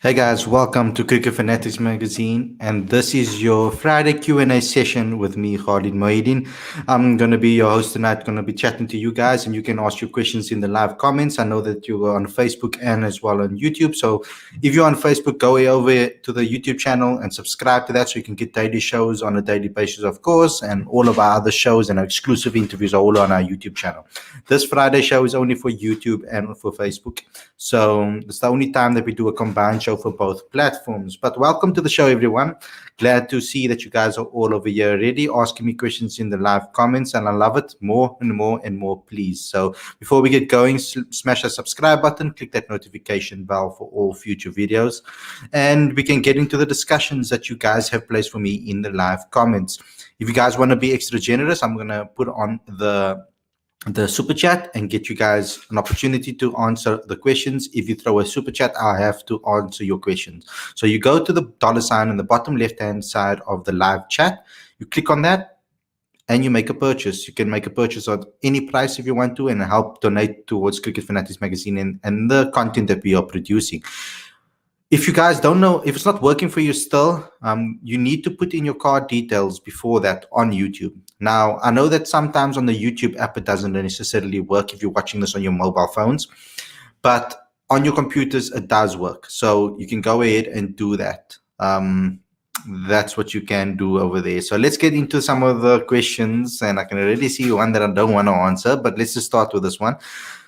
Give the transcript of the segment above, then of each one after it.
Hey guys, welcome to Cricket Fanatics Magazine, and this is your Friday Q&A session with me, Khalid Mohideen. I'm going to be your host tonight, going to be chatting to you guys, and you can ask your questions in the live comments. I know that you are on Facebook and as well on YouTube, so if you're on Facebook, go over to the YouTube channel and subscribe to that so you can get daily shows on a daily basis, of course, and all of our other shows and our exclusive interviews are all on our YouTube channel. This Friday show is only for YouTube and for Facebook. So it's the only time that we do a combined show for both platforms. But welcome to the show, everyone. Glad to see that you guys are all over here already asking me questions in the live comments, and I love it. More and more and more, please. So before we get going, smash that subscribe button, click that notification bell for all future videos, and we can get into the discussions that you guys have placed for me in the live comments. If you guys want to be extra generous, I'm going to put on the super chat and get you guys an opportunity to answer the questions. If you throw a super chat, I'll have to answer your questions. So you go to the $ on the bottom left hand side of the live chat, you click on that and you make a purchase. You can make a purchase at any price if you want to and help donate towards Cricket Fanatics Magazine and the content that we are producing. If you guys don't know, if it's not working for you still, you need to put in your card details before that on YouTube. Now, I know that sometimes on the YouTube app, it doesn't necessarily work if you're watching this on your mobile phones, but on your computers, it does work. So you can go ahead and do that. That's what you can do over there. So let's get into some of the questions, and I can already see one that I don't want to answer, but let's just start with this one.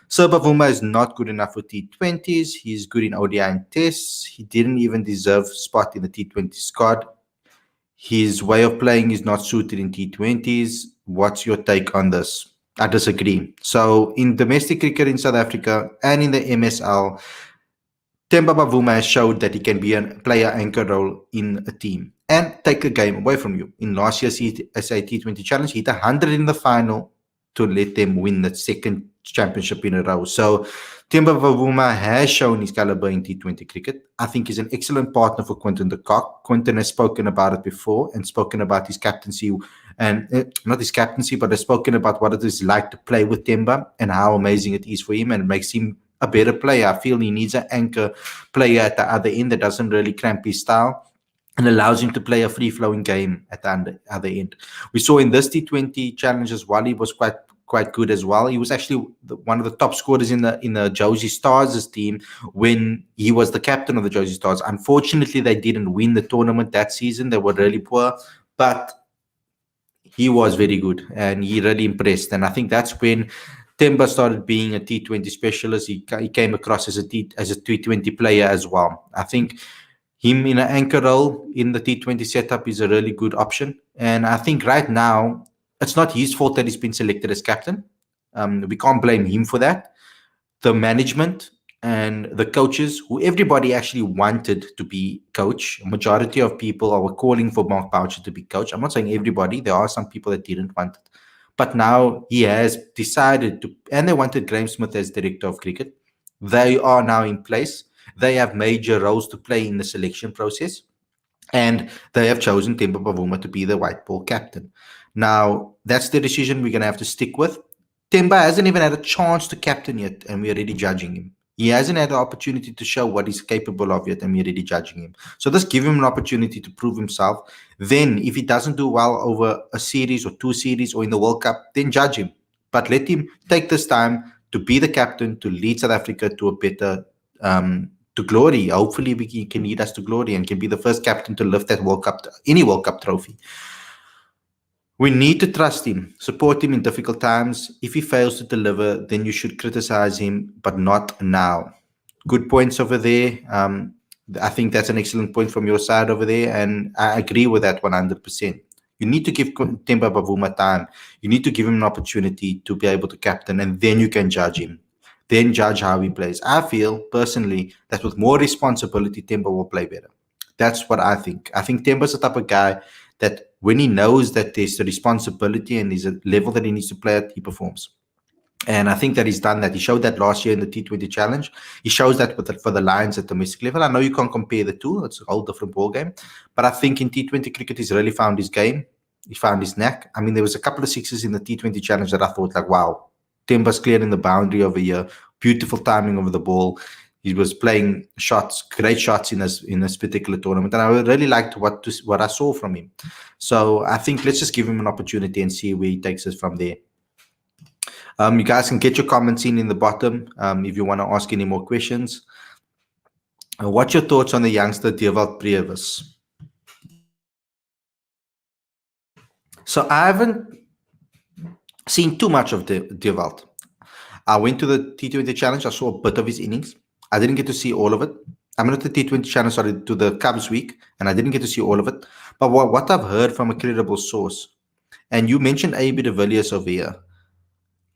Imbaba Vuma is not good enough for T20s. He's good in ODI and tests. He didn't even deserve spot in the T20 squad. His way of playing is not suited in T20s. What's your take on this? I disagree. So in domestic cricket in South Africa and in the MSL, Imbaba Vuma has showed that he can be a player anchor role in a team and take a game away from you. In last year's SA T20 Challenge, he hit 100 in the final to let them win the second championship in a row. So Imbaba Vuma has shown his caliber in T20 cricket. I think he's an excellent partner for Quinton de Kock. Quinton has spoken about it before and spoken about his captaincy, and not his captaincy, but has spoken about what it is like to play with Temba and how amazing it is for him, and it makes him a better player. I feel he needs an anchor player at the other end that doesn't really cramp his style and allows him to play a free-flowing game at the other end. We saw in this T20 challenge as well, he was quite good as well. He was actually one of the top scorers in the Josie Stars' team when he was the captain of the Josie Stars. Unfortunately, they didn't win the tournament that season. They were really poor, but he was very good and he really impressed. And I think that's when Temba started being a T20 specialist. He came across as a T20 player as well. I think him in an anchor role in the T20 setup is a really good option. And I think right now, it's not his fault that he's been selected as captain. We can't blame him for that. The management and the coaches, who everybody actually wanted to be coach, a majority of people are calling for Mark Boucher to be coach. I'm not saying everybody. There are some people that didn't want it. But now he has decided to, and they wanted Graham Smith as director of cricket. They are now in place. They have major roles to play in the selection process. And they have chosen Imbaba Vuma to be the white ball captain. Now, that's the decision we're going to have to stick with. Temba hasn't even had a chance to captain yet, and we're already judging him. He hasn't had the opportunity to show what he's capable of yet, and we're already judging him. So let's give him an opportunity to prove himself. Then, if he doesn't do well over a series or two series or in the World Cup, then judge him. But let him take this time to be the captain, to lead South Africa to a better to glory. Hopefully he can lead us to glory and can be the first captain to lift that World Cup, any World Cup trophy. We need to trust him, support him in difficult times. If he fails to deliver, then you should criticize him, but not now. Good points over there. I think that's an excellent point from your side over there, and I agree with that 100%. You need to give Imbaba Vuma time. You need to give him an opportunity to be able to captain, and then you can judge him. Then judge how he plays. I feel, personally, that with more responsibility, Temba will play better. That's what I think. I think Temba's the type of guy that when he knows that there's a responsibility and there's a level that he needs to play at, he performs. And I think that he's done that. He showed that last year in the T20 Challenge. He shows that for the Lions at domestic level. I know you can't compare the two. It's a whole different ballgame. But I think in T20 cricket, he's really found his game. He found his knack. I mean, there was a couple of sixes in the T20 Challenge that I thought, like, wow, Temba's clearing the boundary over here. Beautiful timing over the ball. he was playing great shots in this particular tournament, and I really liked what I saw from him. So I think let's just give him an opportunity and see where he takes us from there. You guys can get your comments in the bottom if you want to ask any more questions. What's your thoughts on the youngster Devs? So I haven't seen too much of Devs. I went to the T20 Challenge. I saw a bit of his innings. I didn't get to see all of it. I'm not the T20 Challenge, sorry, to the Cubs week, and I didn't get to see all of it. But what I've heard from a credible source, and you mentioned AB de Villiers over here,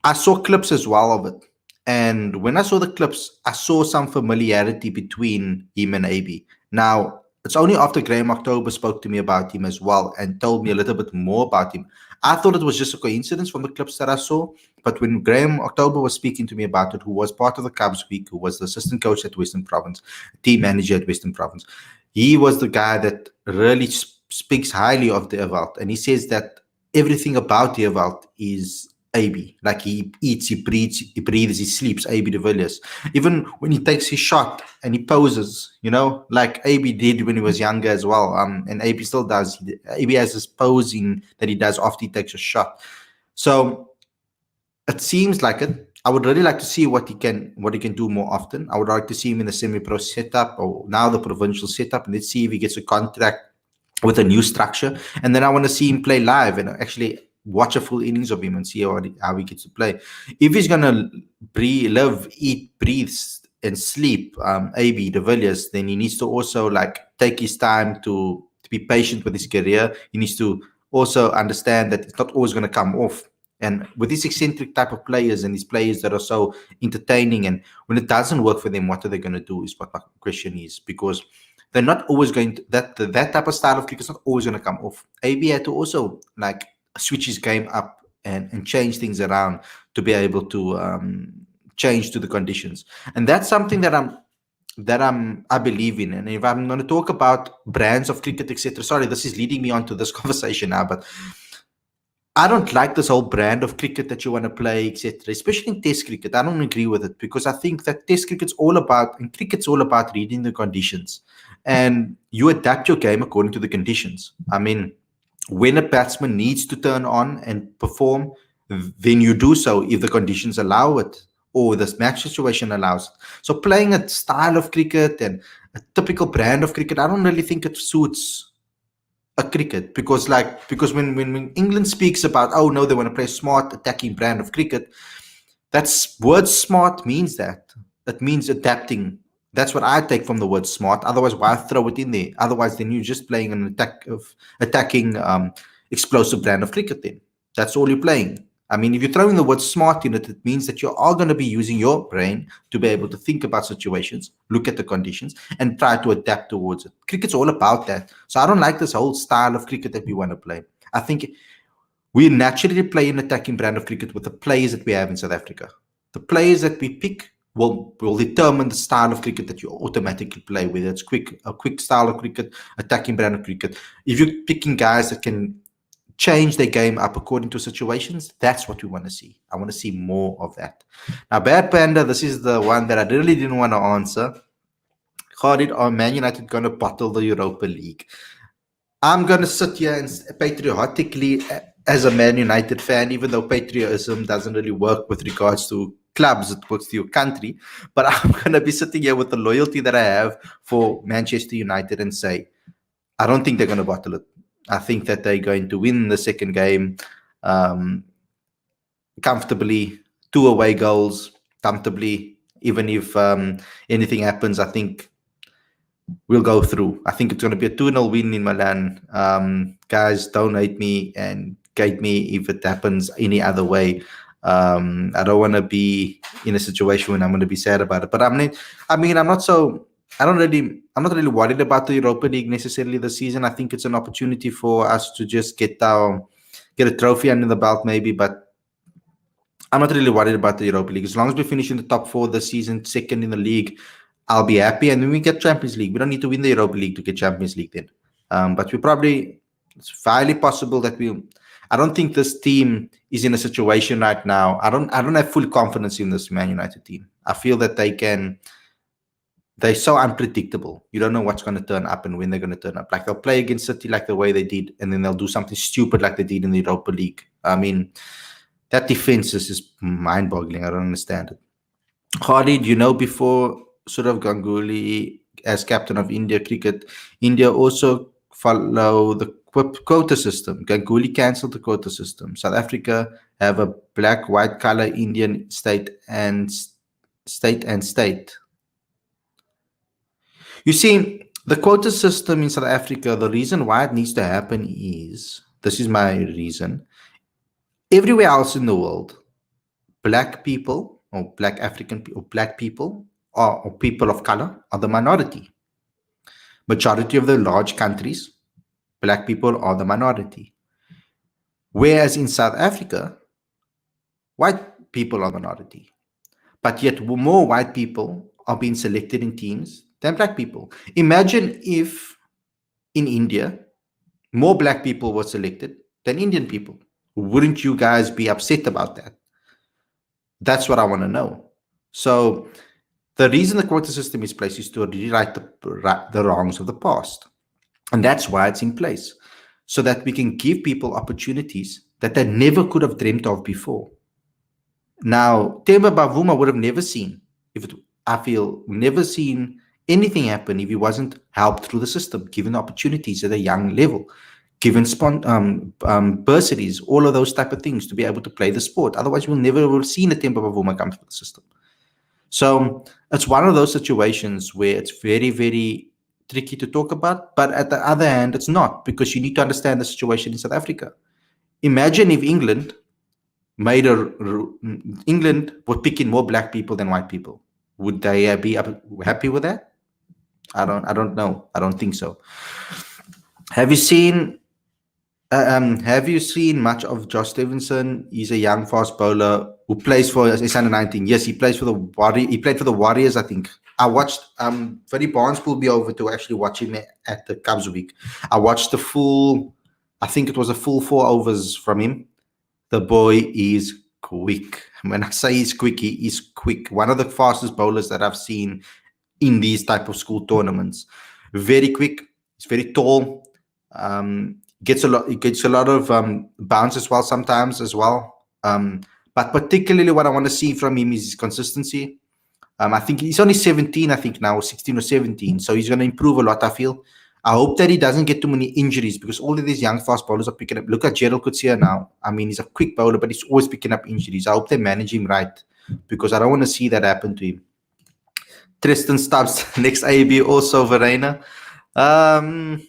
I saw clips as well of it. And when I saw the clips, I saw some familiarity between him and AB. Now, it's only after Graham October spoke to me about him as well and told me a little bit more about him. I thought it was just a coincidence from the clips that I saw. But when Graham October was speaking to me about it, who was part of the Cubs week, who was the assistant coach at Western Province, team manager at Western Province, he was the guy that really speaks highly of Devs. And he says that everything about Devs is AB. Like he eats, he breathes, he sleeps, AB de Villiers. Even when he takes his shot and he poses, like AB did when he was younger as well. And AB still does. AB has this posing that he does after he takes a shot. So it seems like it. I would really like to see what he can do more often. I would like to see him in the semi-pro setup or now the provincial setup, and let's see if he gets a contract with a new structure. And then I want to see him play live and actually watch a full innings of him and see how he gets to play. If he's gonna live, eat, breathe, and sleep, AB de Villiers, then he needs to also take his time to be patient with his career. He needs to also understand that it's not always going to come off. And with these eccentric type of players and these players that are so entertaining, and when it doesn't work for them, what are they going to do is what my question is, because they're not always going to, that type of style of cricket is not always going to come off. AB had to also switch his game up and change things around to be able to change to the conditions. And that's something that I believe in. And if I'm going to talk about brands of cricket, etc., sorry, this is leading me on to this conversation now, but I don't like this whole brand of cricket that you want to play, etc., especially in Test cricket. I don't agree with it, because I think that Test cricket's all about, and cricket's all about reading the conditions, and you adapt your game according to the conditions. I mean, when a batsman needs to turn on and perform, then you do so if the conditions allow it or the match situation allows it. So playing a style of cricket and a typical brand of cricket, I don't really think it suits a cricket, because when England speaks about, oh no, they want to play smart attacking brand of cricket, that's word smart means that. It means adapting. That's what I take from the word smart. Otherwise, why throw it in there? Otherwise, then you're just playing an attacking explosive brand of cricket then. That's all you're playing. I mean, if you're throwing the word smart in it, it means that you are going to be using your brain to be able to think about situations, look at the conditions, and try to adapt towards it. Cricket's all about that. So I don't like this whole style of cricket that we want to play. I think we naturally play an attacking brand of cricket with the players that we have in South Africa. The players that we pick will determine the style of cricket that you automatically play, whether it's a quick style of cricket, attacking brand of cricket. If you're picking guys that can change their game up according to situations, that's what we want to see. I want to see more of that. Now, Bad Panda, this is the one that I really didn't want to answer. Khalid, are Man United going to bottle the Europa League? I'm going to sit here and patriotically, as a Man United fan, even though patriotism doesn't really work with regards to clubs, it works to your country, but I'm going to be sitting here with the loyalty that I have for Manchester United and say, I don't think they're going to bottle it. I think that they're going to win the second game comfortably, 2 away goals comfortably. Even if anything happens, I think we'll go through. I think it's going to be a 2-0 win in Milan. Guys, don't hate me and gate me if it happens any other way. I don't want to be in a situation when I'm going to be sad about it. But I'm not really worried about the Europa League necessarily this season. I think it's an opportunity for us to just get a trophy under the belt maybe, but I'm not really worried about the Europa League. As long as we finish in the top 4 this season, second in the league, I'll be happy. And then we get Champions League. We don't need to win the Europa League to get Champions League then. But it's highly possible that I don't think this team is in a situation right now. I don't have full confidence in this Man United team. I feel that they can they're so unpredictable. You don't know what's going to turn up and when they're going to turn up. Like they'll play against City like the way they did, and then they'll do something stupid like they did in the Europa League. I mean, that defense is just mind-boggling. I don't understand it. Khalid, before Sourav Ganguly as captain of India cricket, India also follow the quota system. Ganguly cancelled the quota system. South Africa have a black-white color Indian state and state. You see, the quota system in South Africa, the reason why it needs to happen is, this is my reason, everywhere else in the world, black people or black African or black people or people of color are the minority. Majority of the large countries, black people are the minority. Whereas in South Africa, white people are the minority. But yet more white people are being selected in teams than black people. Imagine if in India, more black people were selected than Indian people. Wouldn't you guys be upset about that? That's what I want to know. So the reason the quota system is placed is to rewrite the wrongs of the past. And that's why it's in place, so that we can give people opportunities that they never could have dreamt of before. Now, Imbaba Vuma would have never seen, never seen anything happen if he wasn't helped through the system, given opportunities at a young level, given bursaries, all of those type of things to be able to play the sport. Otherwise, we'll never have seen a Imbaba Vuma come through the system. So it's one of those situations where it's very, very tricky to talk about. But at the other hand, it's not, because you need to understand the situation in South Africa. Imagine if England would pick in more black people than white people. Would they be happy with that? I don't know. I don't think so. Have you seen much of Josh Stevenson? He's a young fast bowler who plays for S19. Yes, he plays for the Warriors. He played for the Warriors, I think. I watched Freddie Barnes pulled me over to actually watch him at the Cubs week. I watched the full, I think it was a full 4 overs from him. The boy is quick. When I say he's quick, he is quick. One of the fastest bowlers that I've seen in these type of school tournaments. Very quick. He's very tall. Gets a lot of bounce as well sometimes as well. But particularly what I want to see from him is his consistency. I think he's only 17, I think now, 16 or 17. So he's going to improve a lot, I feel. I hope that he doesn't get too many injuries, because all of these young fast bowlers are picking up. Look at Gerald Coetzee now. I mean, he's a quick bowler, but he's always picking up injuries. I hope they manage him right, because I don't want to see that happen to him. Tristan Stubbs, next AB, also Verena. I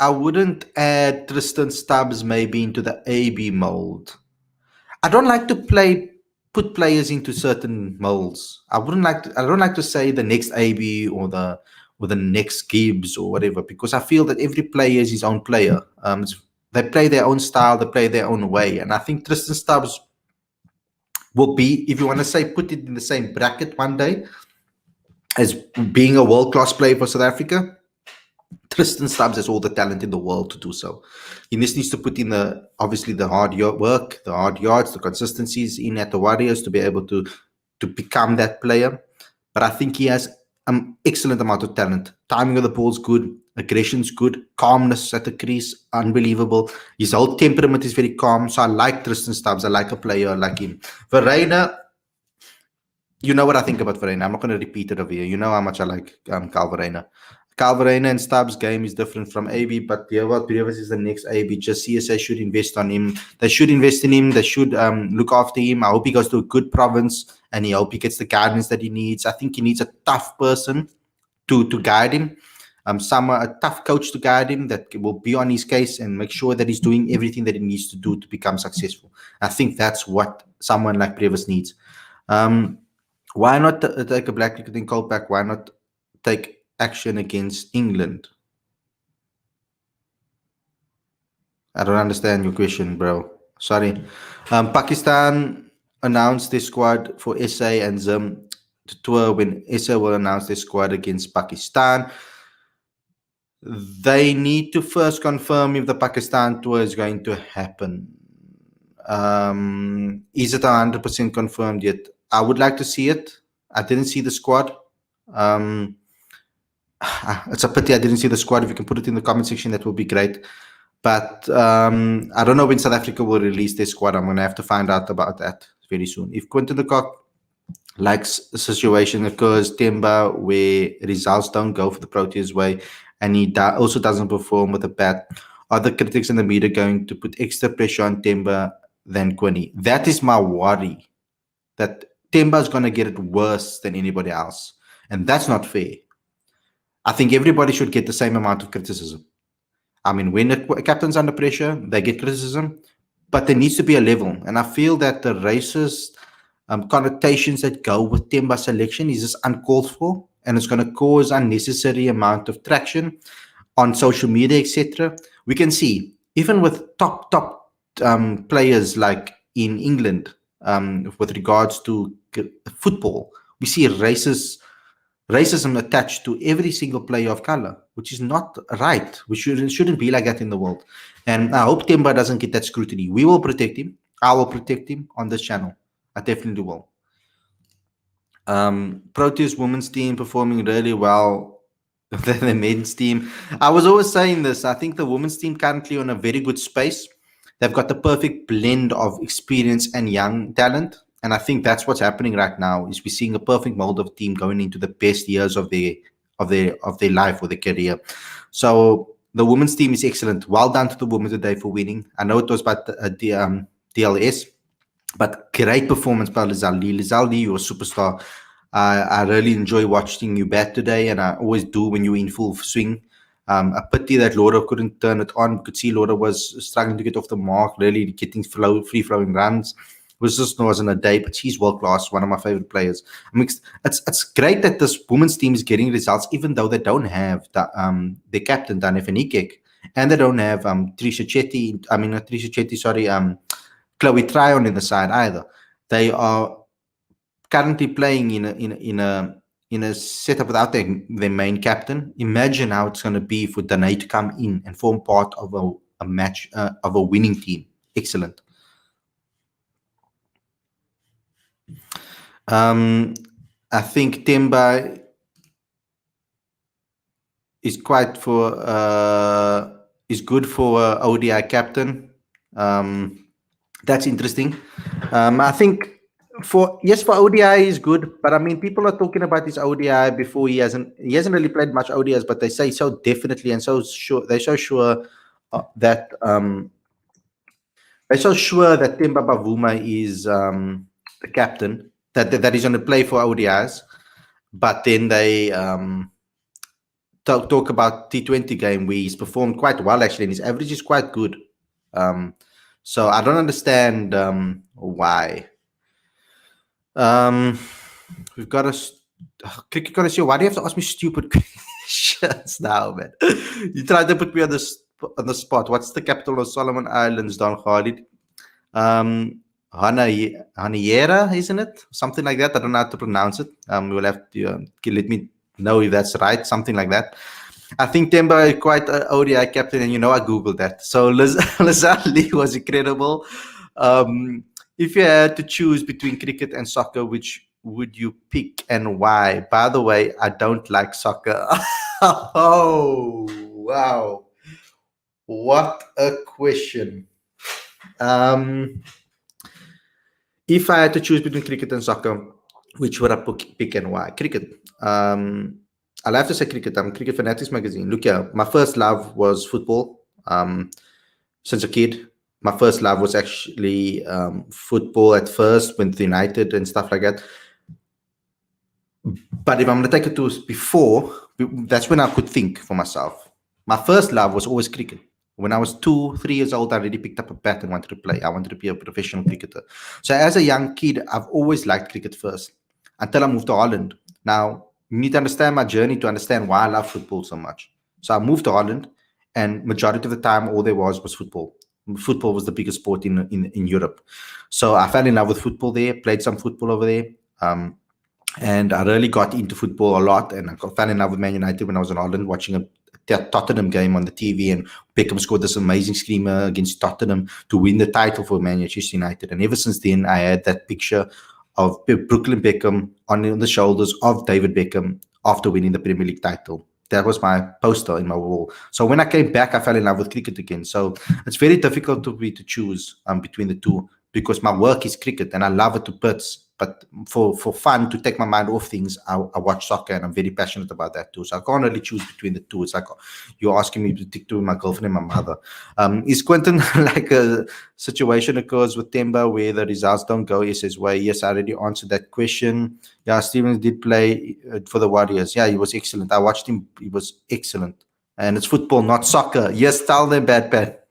wouldn't add Tristan Stubbs maybe into the AB mold. I don't like to put players into certain molds. I don't like to say the next AB or the next Gibbs or whatever, because I feel that every player is his own player. They play their own style, they play their own way, and I think Tristan Stubbs will be, if you want to say, put it in the same bracket one day as being a world-class player for South Africa. Tristan Stubbs has all the talent in the world to do so. He just needs to put in obviously the hard work, the hard yards, the consistencies in at the Warriors to be able to become that player. But I think he has an excellent amount of talent. Timing of the ball's good, aggression's good, calmness at the crease, unbelievable. His whole temperament is very calm. So I like Tristan Stubbs. I like a player like him. Verena, you know what I think about Verena. I'm not going to repeat it over here. You know how much I like Carl Verena. Carl Verena and Stubbs' game is different from AB, but Brevers is the next AB. Just CSA should invest on him. They should invest in him. They should look after him. I hope he goes to a good province, and I hope he gets the guidance that he needs. I think he needs a tough person to guide him. A tough coach to guide him that will be on his case and make sure that he's doing everything that he needs to do to become successful. I think that's what someone like Brevers needs. Why not take a black cricketing Kolpak? Why not take action against England? I don't understand your question, bro. Sorry. Pakistan announced their squad for SA and Zim to tour when SA will announce their squad against Pakistan. They need to first confirm if the Pakistan tour is going to happen. Is it 100% confirmed yet? I would like to see it. I didn't see the squad. It's a pity I didn't see the squad. If you can put it in the comment section, that would be great. But I don't know when South Africa will release their squad. I'm going to have to find out about that very soon. If Quinton de Kock, like a situation occurs, Temba, where results don't go for the Proteas way, and he also doesn't perform with the bat, are the critics and the media going to put extra pressure on Temba than Quinny? That is my worry, that Temba is going to get it worse than anybody else. And that's not fair. I think everybody should get the same amount of criticism. I mean, when a captain's under pressure, they get criticism, but there needs to be a level. And I feel that the racist connotations that go with Temba selection is just uncalled for, and it's going to cause unnecessary amount of traction on social media, etc. We can see, even with top players like in England, with regards to football, we see racism attached to every single player of color, which is not right. We shouldn't be like that in the world. And I hope Temba doesn't get that scrutiny. We will protect him. I will protect him on this channel. I definitely will. Proteus women's team performing really well than the men's team. I was always saying this. I think the women's team currently on a very good space. They've got the perfect blend of experience and young talent. And I think that's what's happening right now, is we're seeing a perfect mold of team going into the best years of their life or their career. So the women's team is excellent. Well done to the women today for winning. I know it was about the DLS, but great performance by Lizelle Lee. Lizelle Lee, you're a superstar. I really enjoy watching you bat today, and I always do when you're in full swing. A pity that Laura couldn't turn it on. You could see Laura was struggling to get off the mark, really getting free-flowing runs. Wasn't a day, but she's world class. One of my favorite players. I mean, it's great that this women's team is getting results, even though they don't have the captain Dane van Niekerk, and they don't have Trisha Chetty. I mean, not Trisha Chetty. Sorry, Chloe Tryon in the side either. They are currently playing in a setup without their main captain. Imagine how it's going to be for Dane to come in and form part of a match of a winning team. Excellent. I think Temba is good for ODI captain. That's interesting. I think for ODI is good, but I mean, people are talking about his ODI before he hasn't really played much ODIs, but they say so definitely and so sure. They're so sure that Imbaba Vuma is the captain, that he's going to play for ODIs, but then they talk about T20 game where he's performed quite well actually, and his average is quite good. So I don't understand why. We've got cricket connoisseur. Why do you have to ask me stupid questions now, man? You tried to put me on the spot. What's the capital of Solomon Islands, Don Khalid? Haniera, isn't it? Something like that. I don't know how to pronounce it. You'll have to let me know if that's right. Something like that. I think Temba is quite an ODI captain, and I googled that. So Lizelle Lee was incredible. If you had to choose between cricket and soccer, which would you pick and why? By the way, I don't like soccer. Oh, wow. What a question. If I had to choose between cricket and soccer, which would I pick and why? Cricket. I'll have to say cricket. I'm Cricket Fanatics magazine. Look here, my first love was football. Since a kid, my first love was actually football at first, with United and stuff like that. But if I'm going to take it to before, that's when I could think for myself. My first love was always cricket. When I was 2-3 years old, I already picked up a bat and wanted to play. I wanted to be a professional cricketer. So as a young kid, I've always liked cricket first, until I moved to Holland. Now, you need to understand my journey to understand why I love football so much. So I moved to Holland, and majority of the time, all there was football. Football was the biggest sport in Europe. So I fell in love with football there, played some football over there. And I really got into football a lot, and I fell in love with Man United when I was in Holland, watching a Tottenham game on the TV, and Beckham scored this amazing screamer against Tottenham to win the title for Manchester United. And ever since then, I had that picture of Brooklyn Beckham on the shoulders of David Beckham after winning the Premier League title. That was my poster in my wall. So when I came back, I fell in love with cricket again. So it's very difficult to be to choose between the two, because my work is cricket and I love it to bits. But for fun, to take my mind off things, I watch soccer, and I'm very passionate about that too. So I can't really choose between the two. It's like you're asking me to stick to my girlfriend and my mother. Is Quentin like a situation occurs with Temba where the results don't go his way? Yes, I already answered that question. Yeah, Stevens did play for the Warriors. Yeah, he was excellent. I watched him. He was excellent. And it's football, not soccer. Yes, tell them, Bad Pat.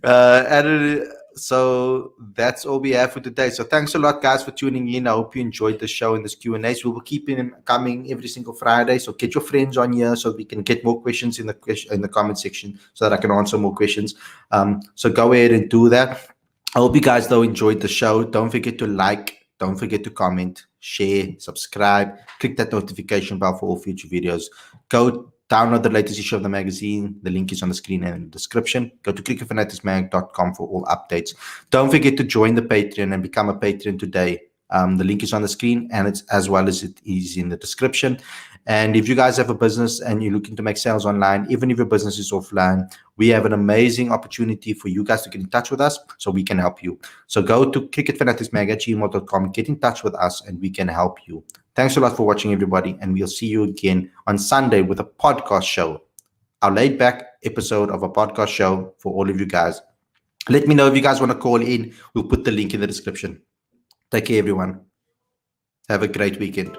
And so that's all we have for today. So thanks a lot, guys, for tuning in. I hope you enjoyed the show and this Q&As. We will keep them coming every single Friday. So get your friends on here so we can get more questions in the comment section so that I can answer more questions. So go ahead and do that. I hope you guys, though, enjoyed the show. Don't forget to like. Don't forget to comment, share, subscribe, click that notification bell for all future videos. Go download the latest issue of the magazine. The link is on the screen and in the description. Go to cricketfanaticsmag.com for all updates. Don't forget to join the Patreon and become a Patreon today. The link is on the screen, and it's as well as it is in the description. And if you guys have a business and you're looking to make sales online, even if your business is offline, we have an amazing opportunity for you guys to get in touch with us so we can help you. So go to cricketfanaticsmag@gmail.com, get in touch with us, and we can help you. Thanks a lot for watching, everybody, and we'll see you again on Sunday with a podcast show, our laid back episode of a podcast show for all of you guys. Let me know if you guys want to call in. We'll put the link in the description. Take care, everyone. Have a great weekend.